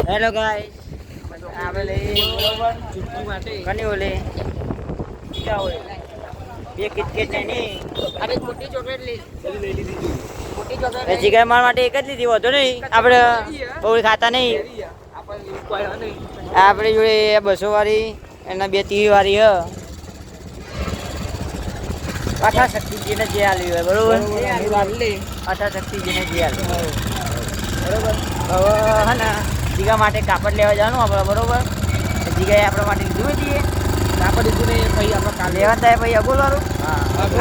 Hello guys, આપણે લઈ બરોબર ચૂંટણી માટે કની ઓલે ક્યાં હોય બે કિટકેટ નહીં આપણે મોટી ચોકલેટ લઈ લીધી. મોટી ચોકલેટ જીગર માર માટે એક જ લીધી હોતો નહીં, આપણે બહુ ખાતા નહીં. આપણે જોડે 200 વાળી એના 230 વાળી હ આઠા શક્તિજીને જે આલ્યું હોય બરોબર. આઠા શક્તિજીને જે આલ્યું બરોબર. હવે હા ને જીગા માટે કાપડ લેવા જવાનું આપણે બરોબર. જીગાએ આપણા માટે લીધું છીએ કાપડ લીધું ને પછી આપણે કાલે લેવા થાય પછી અગોલ વાળું.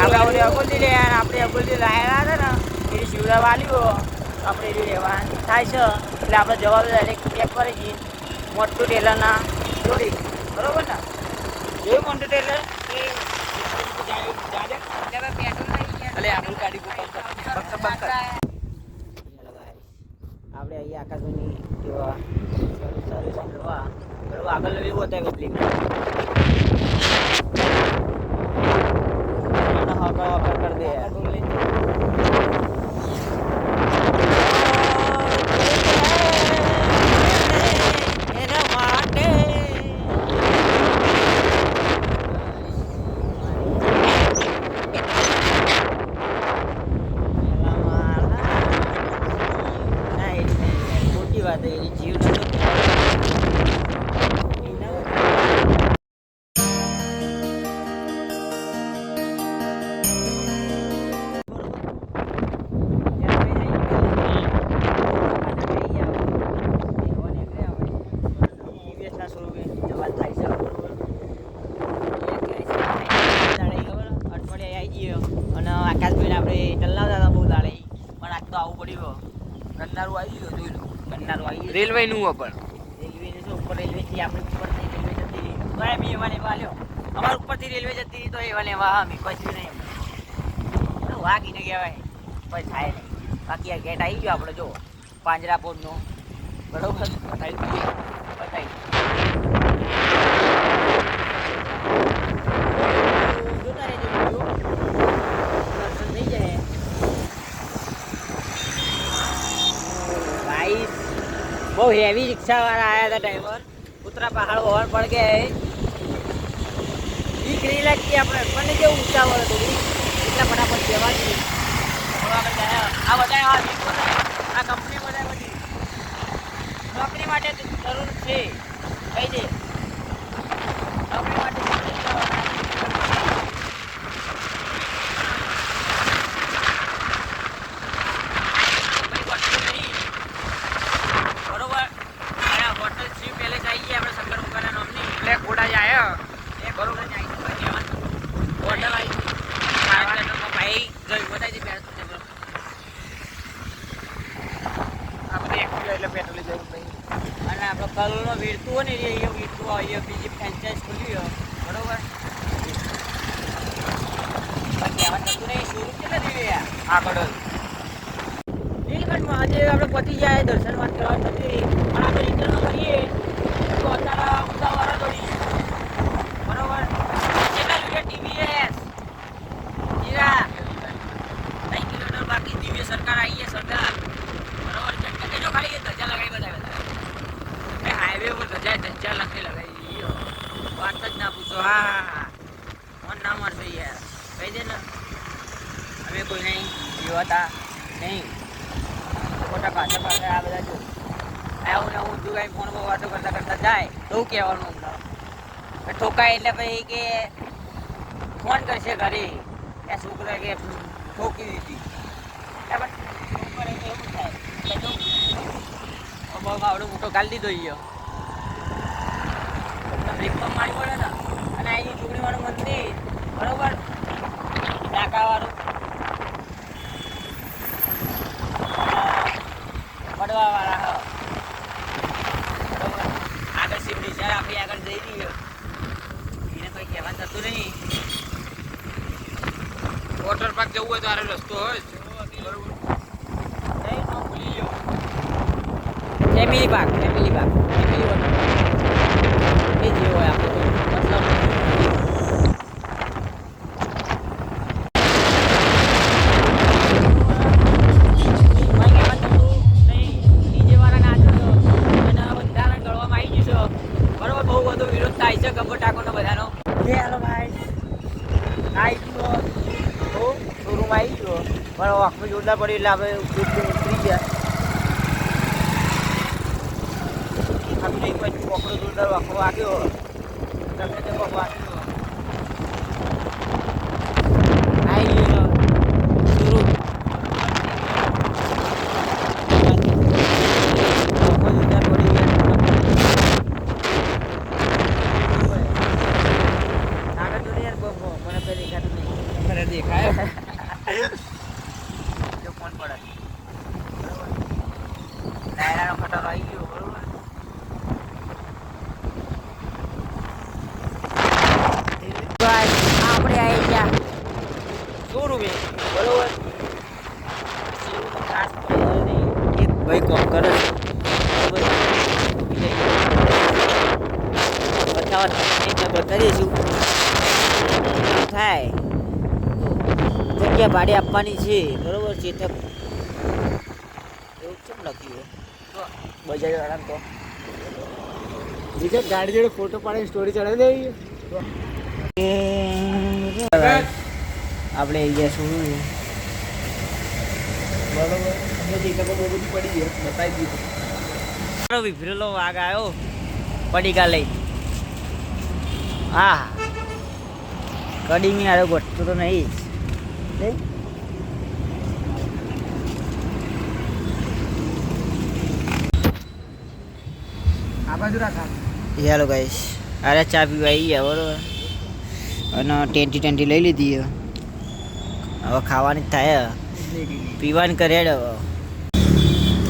આપણે ઓલી અગોલથી લે આપણે અગોલથી લાયેલા હતા ને એ શિવરા વાલ્યું આપણે એ લેવા થાય છે એટલે આપણે જવાબ ડાયરેક્ટ પેક કરી જઈએ મોટું ટેલરના જોડી બરોબર ને. જોયું મોટું ટેલર એ આપણે અહીંયા આકાશની કેવા સર્વિસ લેવા બરોબર. આગળ એવું હતા પબ્લિક કરી દે એના માટે વાત એની જીવ નતો અને આકાશભાઈ આપણે ટલ્લાવતા હતા બહુ દાડે પણ આજ તો આવું પડ્યું. ગન્નારું આવી ગયું જોઈ લો. ગન્નારું આવી રેલવે નું પણ રેલવે છે ઉપર રેલવેથી આપણે ઉપરથી રેલવે જતી રહી તો એમ એવાને વાલ્યો અમારે ઉપરથી રેલવે જતી રહી તો એવાને વાહ અમે કશું નહીં વાગીને કહેવાય પછી થાય નહીં. બાકી આ ગેટ આવી ગયો આપણે જો પાંજરાપોળનો બરોબર બતાવી જોતા રહેજો દર્શન થઈ જાય. ગાઈસ બહુ હેવી રિક્ષાવાળા આવ્યા હતા ડ્રાઈવર. કૂતરા પહાડ હોર્ન પડ ગયા બીક નહીં લાગતી આપણે મને કેવું ઊંચાવળ થોડી એટલા ફટાફટ જવા જોઈએ. આ બધા આ કંપની બધા બધી નોકરી માટે જરૂર છે કહી દે નોકરી માટે કલોનો વીરતું હોય ને એ વીરતું હોય બીજી ફ્રેન્ચાઇઝ ખોલ્યું બરોબર. બાકી આવા થતું નહીં શોરૂમ કેટલા જોઈએ આગળ નીલકંઠમાં આજે આપણે પતી જાય દર્શન વાત કરવા થતી પણ આપણે રિટર્ન કરીએ તો અત્યારે અમદાવાદ દોડી બરોબર. કેટલા જોઈએ ટીવીએસ જીરા 3 કિલોમીટર બાકી દિવ્ય સરકાર આવીએ સરદાર બરોબર. જો ખાલી ધજા લગાવી બતાવે હાઈવે ઉપર ધજા ધજા લખી લગાવી વાત જ ના પૂછો. હા ફોન ના મળશે યાર કહી દે ને અમે કોઈ નહીં જીવાતા નહીં ખોટા પાછળ પાછળ આ બધા જો આવું ને હું તું ફોન પર વાતો કરતા કરતા જાય તો શું કહેવાનું અમને ઠોકાય એટલે પછી કે ફોન કરશે ઘરે એ છોકરા કે ઠોકી દીધી બરાબર. એવું થાય આવડો મોટો કાઢી દીધો ઈયો બ્રેકમાં મારી પડે ને અને આ ચૂંટણીવાળું મંદિર બરોબર ટાંકાવાળું પડવાવાળા હ બરોબર. આગળ સીધી સર આપણી આગળ જઈ દઈએ એને કોઈ કહેવાનું થતું નહીં. વોટર પાર્ક જવું હોય તો આરે રસ્તો હોય બરોબર. ફેમિલી પાર્ક ફેમિલી વોટર એ જે હોય આપણે મતલબ વાંકમાં જોરદાર પડી એટલે આપણે ઉતરી ગયા. આપણે એક બાજુ પકડો જોરદાર વાંકો વાગ્યો. તમે તે પગ વાગ્યો. આવી ગયો શરૂ. દેખાય જો ફોન પડે ડાયરાનો ખટારો આવી ગયો બરોબર. આપણે આવી ગયા શોરૂમે બરોબર. એક ભાઈ કોમ કરે બતાવી દઈશું થાય. જગ્યા ભાડે આપવાની છે બરોબર. ચેતક એવું કેમ લખ્યું બજાજ વાળા તો બીજા ગાડી જોડે ફોટો પાડીને સ્ટોરી ચડાવી દેવી. આપણે અહીંયા શું બરોબર અમે ચેતકો બહુ બધી પડી ગઈ બતાવી દીધું. મારો વિફરેલો વાઘ આવ્યો પડીકા લઈ. હા કડી મેં આવ્યો ગોઠતો તો નહીં જ. આ બાજુ રાખા. હેલો ગાઈસ અરે ચા પીવા આવી ગયા બરોબર. અને ટેન્ટી લઈ લીધી. હવે ખાવાની જ થાય પીવાની કરે હવે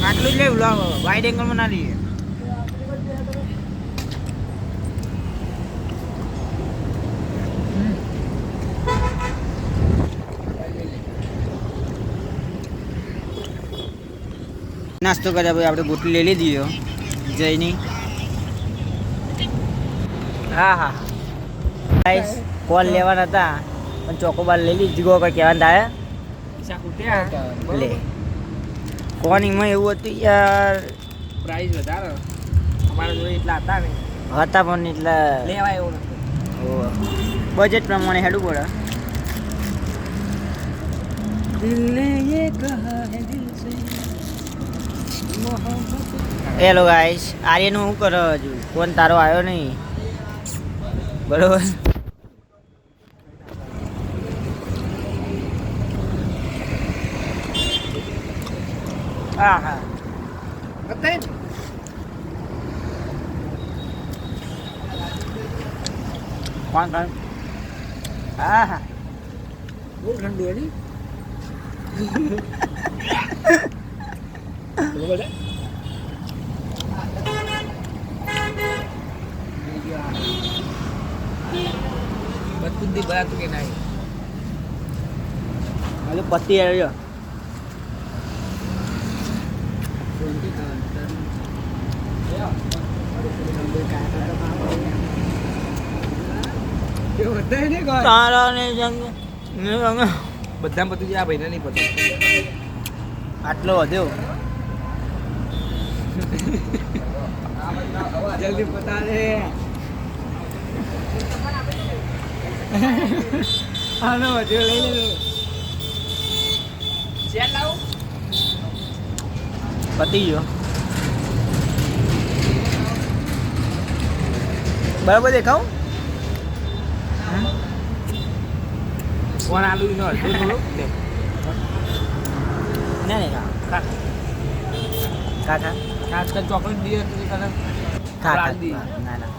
આટલું જ લેવું લાવો. વાઇડ એંગલમાં ના લઈએ. નાસ્તો કર્યા પછી આપણે ગોટલી લઈ લીધી જયની. હા હા ગાઈસ કોલ લેવાના હતા પણ ચોકોબાર લઈ લીધી. ગો કઈ કહેવાનું થાય લે કોનીમાં એવું હતું યાર. પ્રાઇસ વધારે અમારા જોડે એટલા હતા ને હતા પણ એટલા લેવાય એવું નથી. બજેટ પ્રમાણે હેડું પડે. હેલો ગાઈસ આર્યનું શું કરો હજુ ફોન તારો આવ્યો નહીં બરોબર. હા હા બતાય કોણ કોણ. હા હા બહુ ઠંડુ હતી. બરોબર છે. બધું દી બરાતું કે નહીં. હજુ પતી આવ્યો. તારા ને જંગ બધા બધું આ ભાઈને નહીં પતું. આટલો વધ્યો. જલ્દી પતા દે. આનો વધ્યો લઈ લેજો. ચેલ લાવું. પતી ગયો બરાબર દેખાવ. કોણ આલુ નો અડધો થોડું લે. ના નહીં ખા ખા ખા ખાસ કર ચોકલેટ દીએ તો કલર ખા ખા બ્રાન્ડી. ના ના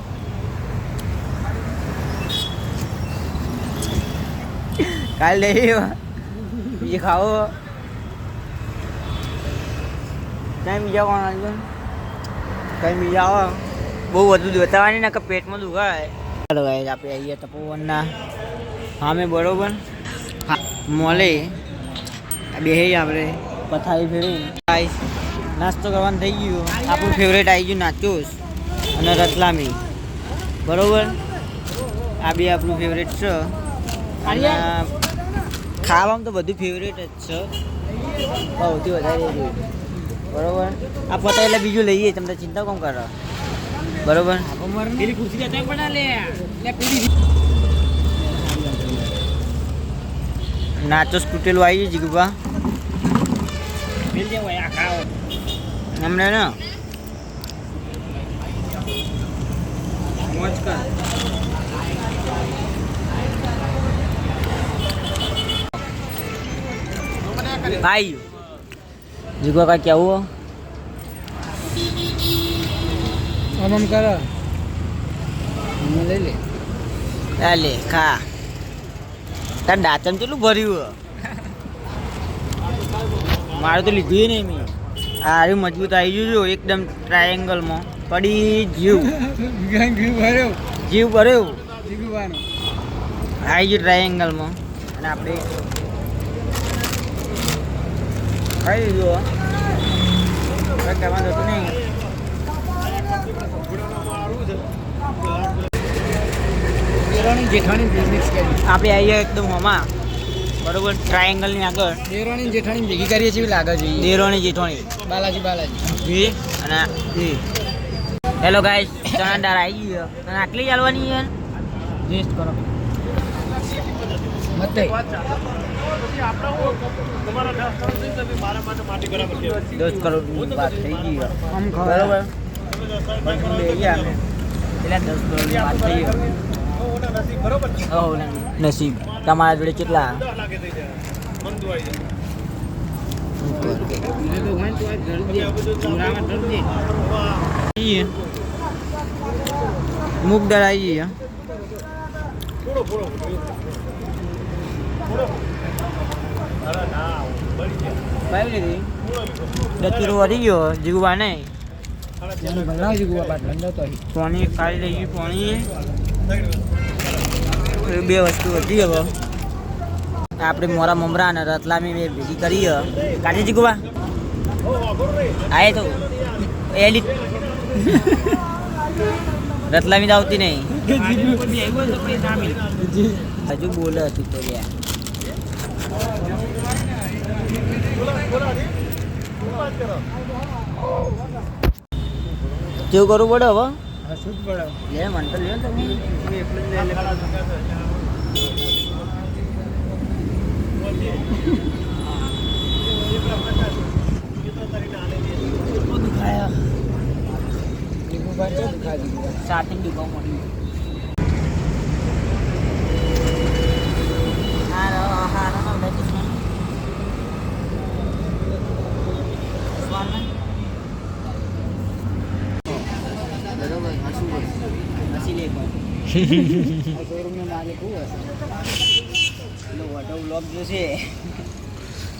કાલ લઈ બીજું ખાવો. કઈ બીજા કોણ આવ્યું કઈ બીજા આવો બહુ વધુ બતાવવાની ને કે પેટમાં દુખાય. ચાલો ગાઈસ આપણે આવીએ તપોવનના સામે બરોબર. હા મોલે બે આપણે પથારી ફેરી ગાઈસ નાસ્તો કરવાનું થઈ ગયું. આપણું ફેવરેટ આવી ગયું નાચોસ અને રતલામી બરોબર. આ બે આપણું ફેવરેટ છે. અને ખાવામાં તો બધું ફેવરેટ જ છે સૌથી વધારે બરોબર. આ પતા એટલે બીજું લઈએ તમને ચિંતા કોણ કરો બરોબર. પેલી ખુરશી જતા પણ લે લે પેલી નાચો તૂટેલું આવી ગયું જીગુભા હમણાં ને મોજ કર. ભાઈ જીગો કા કેવું આમ કરો લઈ લે લે ખા તાર દાંતમ કેટલું ભર્યું મારે તો લીધું નહીં મેં આ રહ્યું મજબૂત આવી ગયું એકદમ ટ્રાયેંગલમાં પડી જીવ ભર્યો જીવ ભર્યો જીગુવાનો આવી ગયું ટ્રાયેંગલમાં અને આપણે ખાઈ લીધું કંઈ કરવાનું હતું નહીં દેરાણી જેઠાણી બિઝનેસ કરી આપણે આવીએ એકદમ હોમાં બરોબર ટ્રાયેંગલની આગળ દેરાણી જેઠાણી ભેગી કરીએ છીએ લાગે છે દેરોની જેઠોણી બાલાજી અને હેલો ગાઈસ ચણા દાળ આવી ગયો અને આટલી ચાલવાની યાર ટેસ્ટ કરો મતે 10 કરોડની વાત થઈ ગઈ આમ બરોબર પણ બે ગયા અમે પેલા 10 કરોડની વાત થઈ ગઈ નસીબ તમારા જોડે કેટલા મૂગ દાળ આવી ગઈ કઈ લીધી 10 કિલો વધી ગયો જીવવા નહીં બનાવજો ગુવા બાદ લંડો તો પાણી ખાઈ લઈ ગયું પાણી બે વસ્તુ વધી હવે આપણે મોરા મમરા અને રતલામી બે ભેગી કરી કાઢી જીગવા આય તો એલી રતલામી તો આવતી નહીં હજુ બોલે હતું તો યાર કેવું કરવું પડે હવે શું જ પડે લે મન તો લે તમે એટલું જ લે સ્ટાર્ટિંગ દુકાન મોટી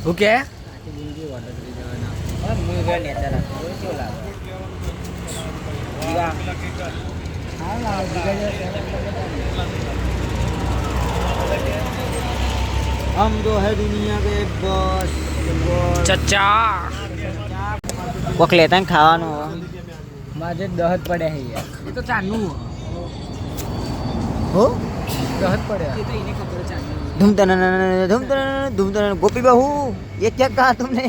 ઓકે हम तो है दुनिया के बॉस ચચ્ચા કોક લેતા ને ખાવાનું માજે દહત પડે હે યાર એ તો ચાનું હો દહત પડે એ તો એને ખબર ચાનું धूम तन गोपी बहू ये क्या कहा तुमने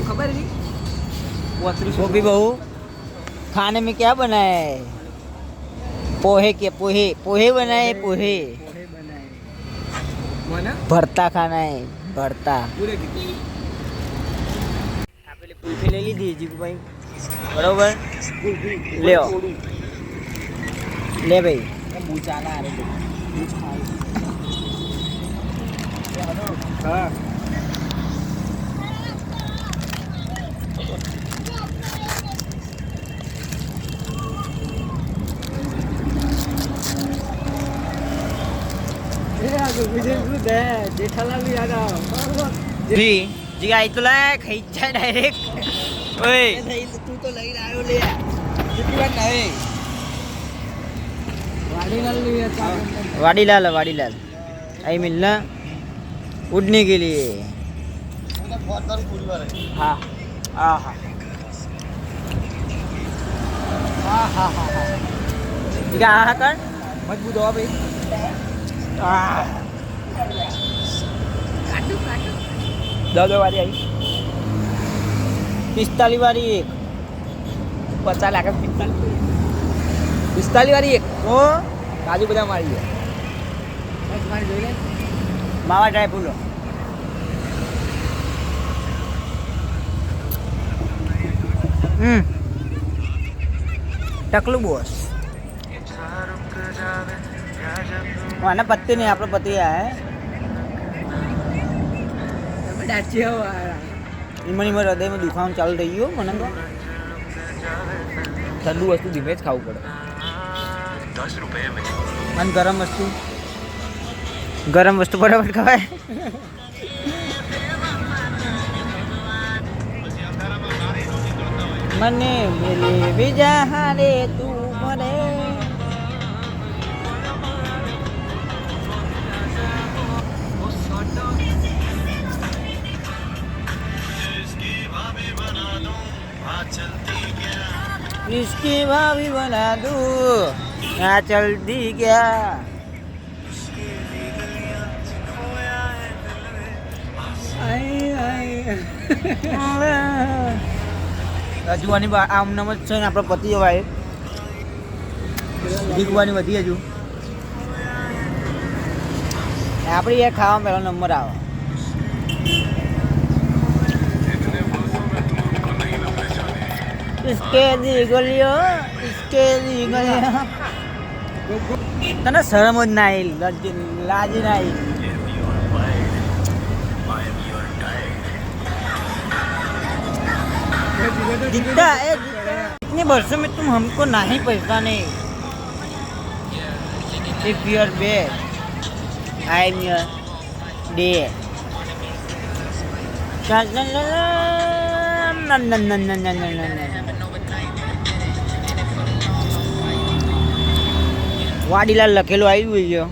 ખબર નહીં गोपी बहू खाने में क्या बनाया है पोहे के पोहे पोहे बनाए पोहे भरता खाना है भरता આપણે કુલ્ફી લઈ લીધી જીગુભાઈ બરોબર લ્યો લે ભાઈ બહુ ચાલા અરે હા જેઠાલાલ भी आ रहा जी जी आई तो ला खाई जा डायरेक्ट ओए तू तो लई आयो ले कितनी बार नहीं वाडीलाल वाडीलाल आई मिलना उड़ने के लिए हाँ हाँ हाँ हाँ हाँ हाँ हाँ ठीक है हाँ कर मजबूत हो भाई दो वाली आई 45 वाली एक 50 लाख 45 वाली एक ओ काजू बदाम वाली है मावा ड्राई फूलो ટકલું બોસ આને પત્તી નહીં આપણો પતિ એમાં હૃદયમાં દુખાવાનું ચાલુ થઈ ગયું મને તો ઠંડુ વસ્તુ ધીમે જ ખાવું પડે અને ગરમ વસ્તુ ફટાફટ ખવાય મને મિલી બીજા હારે તું મને इसकी भाभी बना दूं आ चलती क्या હજુવાની આમ નામ જ છે ને આપણો પતિ ભાઈ દીકવાની વધી હજુ આપણે એ ખાવા પહેલો નંબર આવે इसके दी गलियों તને શરમ જ ના આવી લાજ ના આવી दिखता है इतने वर्षों में तुम हमको नहीं पहचाने if you are bad I am your dear Vadilal લખેલું આવ્યું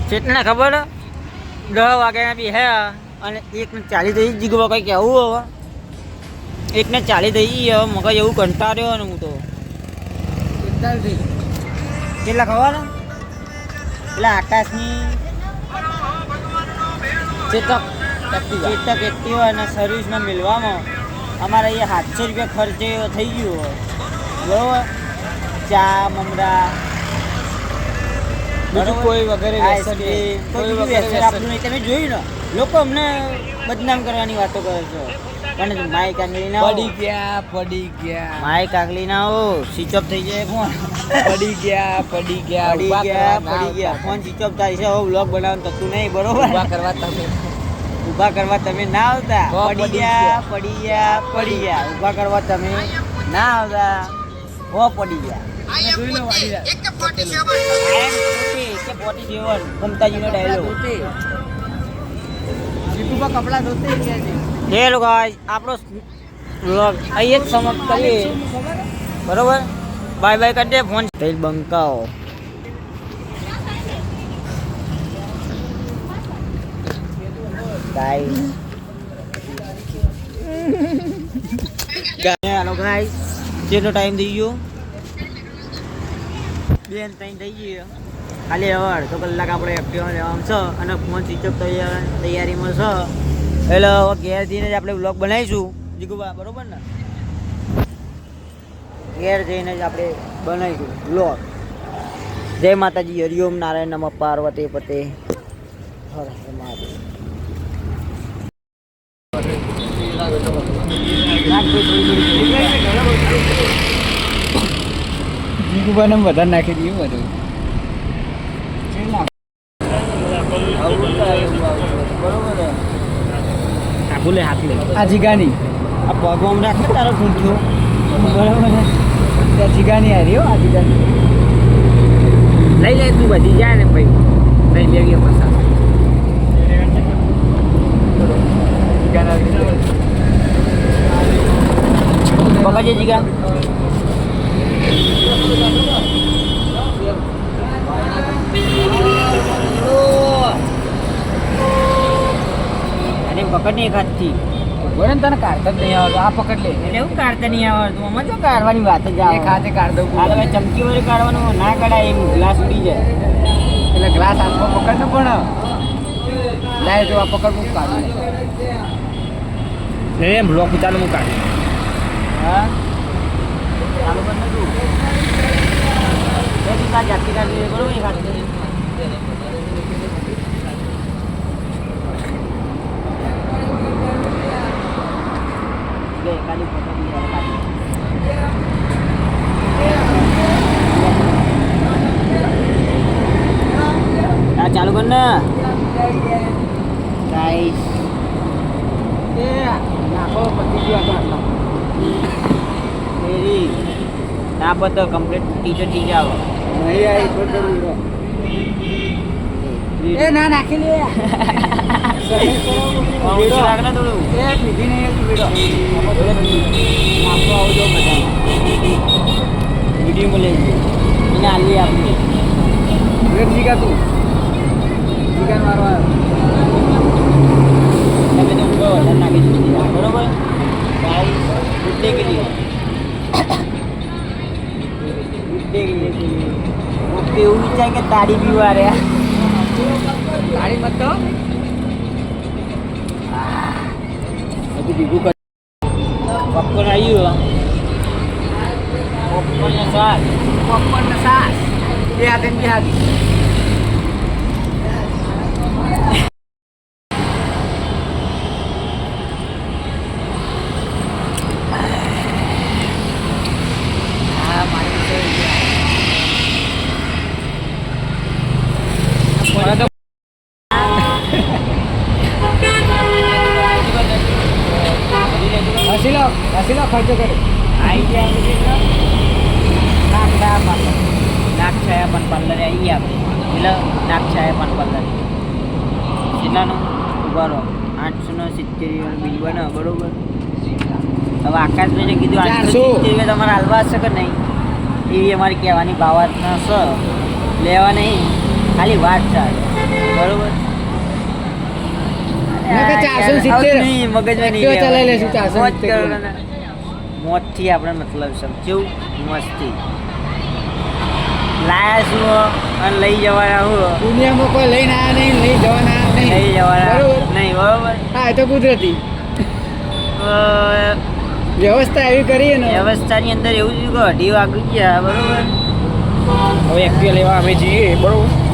છે ચેતના ખબર 10 વાગ્યાના બી હે અને 1:40 થઈ જીગવા કઈ કેવું હવે 1:40 થઈ હવે મગજ એવું કંટાળ્યો ને હું તો કેટલા ખબર પેલા આકાશની ચેતક એક્ટિવા અને સર્વિસમાં મિલવામાં અમારે અહીંયા 700 રૂપિયા ખર્ચે થઈ ગયું બરોબર ચા મમરા બીજું કોઈ વગેરે તમે જોયું ને લોકો અમને બદનામ કરવાની વાતો કરે છે પણ માઇક આંગળી ના પડી ગયા માઇક આંગળી ના હો સ્વિચ ઓફ થઈ જાય ફોન પડી ગયા ફોન સ્વિચ ઓફ થાય છે હવે વ્લોગ બનાવવાનું થતું નહીં બરોબર ઊભા કરવા તમે ના આવતા પડી ગયા ઊભા કરવા તમે ના આવતા હો પડી ગયા ગમતાજીનો ડાયલોગ કપડા ધોતે આપણો વ્લોગ અહીં જ સમાપ્ત કરીએ બરોબર બાય બાય કરી દે ફોન તેલ બંકાઓ હેલો ગાઈસ જેટલો ટાઈમ થઈ ગયો 2 અને 3 થઈ ગયો ખાલી હવે અડધો કલાક આપણે એક્ટિવા લેવાનું છે અને ફોન સ્વિચ ઓફ તૈયારીમાં છે એટલે હવે ઘેર જઈને જ આપણે વ્લોગ બનાવીશું જીગુબા બરોબર ને ઘેર જઈને જ આપણે બનાવીશું વ્લોગ જય માતાજી હરિઓમ નારાયણ નમઃ પાર્વતી પતે હર હર મહાદેવ જીગુબાને વધારે નાખી દઈએ બધું આ જીગાની આ પગમાં રાખે તારો ઠૂંઠ્યો બરાબર ત્યાં જીગાની હારી હો આ જીગાની લઈ લે તું બધી જાય ને ભાઈ લઈ લેવી પૈસા પકડજે જીગા અરે પકડ ને એક હાથથી બોલે ને તને કાઢતા જ નહીં આવડતું આ પકડ લે એટલે એવું કાઢતા નહીં આવડતું આમાં જો કાઢવાની વાત જ આવે એક હાથે કાઢ દઉં આ તમે ચમચી વડે કાઢવાનું ના કાઢાય એમ ગ્લાસ ઉડી જાય એટલે ગ્લાસ હાથમાં પકડ ને પણ લાય જો આ પકડ હું કાઢું એમ બ્લોક ચાલુ હું કાઢી હા ચાલુ કર ને તું એ જાતી કાઢી બરોબર એ કાઢી ના પતો કમ્પ્લીટ ટીચર થઈ જાવ નહીં આવી તો કરું રો. એ ના નાખી લે લાગે ને થોડું એ પીધી નહીં એક વિડીયો નાખો આવજો બધા વિડીયો લઈ એને આલી આપી એક જીગા તું જીગા મારવા તમે તો ઊંઘો વધારે નાખી દીધી બરોબર ભાઈ ગુડ ડે કે લીએ ગુડ ડે કે લીએ ઓકે એવું વિચાર કે તાળી પીવા રહ્યા ગાડી મત તો બધું ભીગું કર પપ્પન આવ્યું પપ્પન ને સાત પપ્પન ને સાસ એ હાથે ને બે હાથ હા મારી તો હસી લો ખર્ચો કરે આવી જાય નાક છાયા પણ પંદર આવી આપણે એટલે નાક છાયા પણ પંદર કેટલાનો ઉભા રહો 870 બિલ બને બરોબર હવે આકાશભાઈને કીધું 870 તમારે હાલવા હશે કે નહીં એવી અમારી કહેવાની બાબત ના છે લેવા નહીં ખાલી વાત ચાલે બરોબર નહીં મગજમાં નહીં ચલાવી લેશું 470 મોજથી આપણે મતલબ સમજ્યું મસ્તી લાયા છું અને લઈ જવાના હું દુનિયામાં કોઈ લઈને આવ્યા નહીં લઈ જવાના નહીં લઈ જવાના બરોબર નહીં બરોબર હા એ તો કુદરતી વ્યવસ્થા એવી કરીએ ને વ્યવસ્થાની અંદર એવું થયું કે અઢી વાગી ગયા બરોબર હવે એક્ટિવા લેવા અમે જઈએ બરોબર